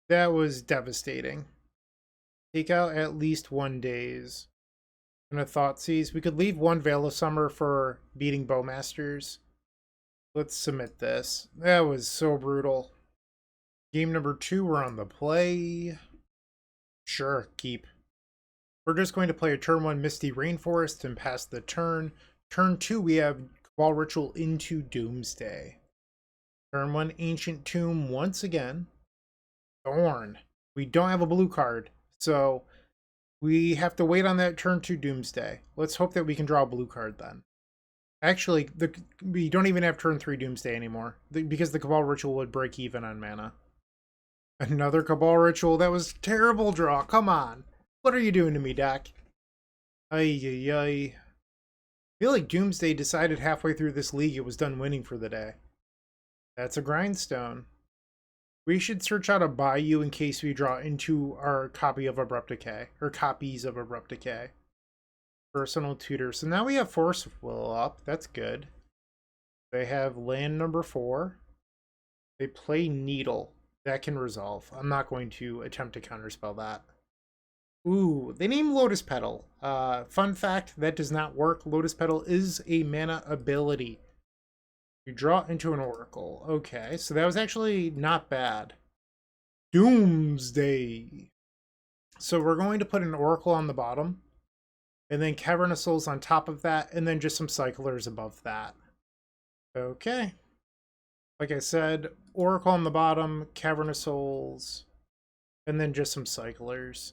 That was devastating. Take out at least 1 days. And a Thoughtseize. We could leave one Veil of Summer for beating Bowmasters. Let's submit this. That was so brutal. Game number 2, we're on the play. Sure, keep. We're just going to play a turn 1 Misty Rainforest and pass the turn. Turn 2, we have Cabal Ritual into Doomsday. Turn 1 Ancient Tomb once again. Thorn. We don't have a blue card, so we have to wait on that turn 2 Doomsday. Let's hope that we can draw a blue card then. Actually, we don't even have turn 3 Doomsday anymore, because the Cabal Ritual would break even on mana. Another Cabal Ritual. That was a terrible draw. Come on. What are you doing to me, deck? Ay, ay, ay. I feel like Doomsday decided halfway through this league it was done winning for the day. That's a Grindstone. We should search out a Bayou in case we draw into our copy of Abrupt Decay, or copies of Abrupt Decay. Personal Tutor. So now we have Forceful up. That's good. They have land number 4. They play Needle. That can resolve. I'm not going to attempt to counterspell that. Ooh, they named Lotus Petal. Fun fact, that does not work. Lotus Petal is a mana ability. You draw into an Oracle. Okay, so that was actually not bad. Doomsday. So we're going to put an Oracle on the bottom, and then Cavern Souls on top of that, and then just some Cyclers above that. Okay. Like I said, Oracle on the bottom, Cavern Souls, and then just some Cyclers.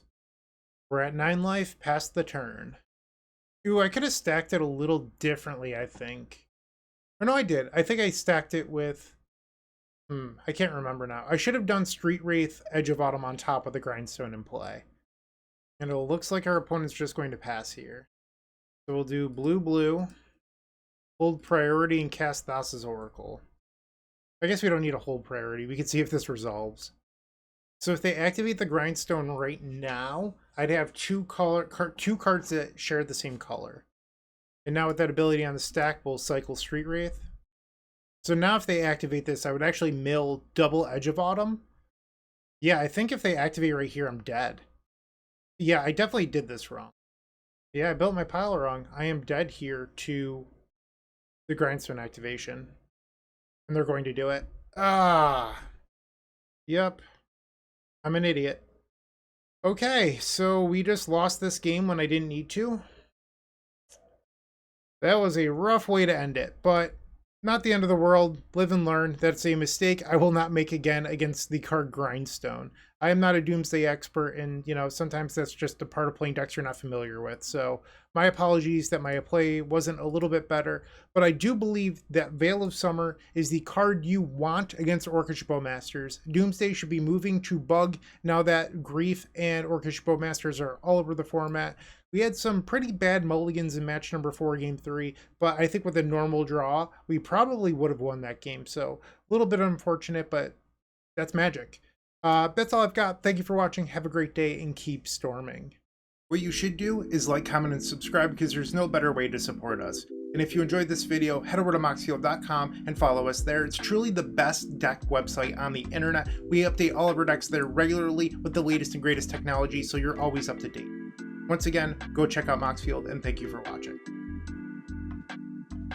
We're at 9 life, past the turn. Ooh, I could have stacked it a little differently, I think. Or no, I did. I think I stacked it with... I can't remember now. I should have done Street Wraith, Edge of Autumn on top of the Grindstone in play. And it looks like our opponent's just going to pass here. So we'll do blue, blue, hold priority, and cast Thassa's Oracle. I guess we don't need a hold priority. We can see if this resolves. So if they activate the Grindstone right now, I'd have two cards that share the same color. And now with that ability on the stack, we'll cycle Street Wraith. So now if they activate this, I would actually mill double Edge of Autumn. Yeah, I think if they activate right here, I'm dead. Yeah, I definitely did this wrong. Yeah, I built my pile wrong. I am dead here to the Grindstone activation. And they're going to do it. Ah. Yep. I'm an idiot. Okay, so we just lost this game when I didn't need to. That was a rough way to end it, but not the end of the world. Live and learn. That's a mistake I will not make again against the card Grindstone. I am not a Doomsday expert, and sometimes that's just a part of playing decks you're not familiar with. So my apologies that my play wasn't a little bit better, but I do believe that Veil of Summer is the card you want against Orcish Bowmasters. Doomsday should be moving to bug now that Grief and Orcish Bowmasters are all over the format. We had some pretty bad mulligans in match number 4, game 3, but I think with a normal draw, we probably would have won that game. So a little bit unfortunate, but that's Magic. That's all I've got. Thank you for watching. Have a great day and keep storming. What you should do is like, comment, and subscribe because there's no better way to support us. And if you enjoyed this video, head over to moxfield.com and follow us there. It's truly the best deck website on the internet. We update all of our decks there regularly with the latest and greatest technology, so you're always up to date. Once again, go check out Moxfield, and thank you for watching.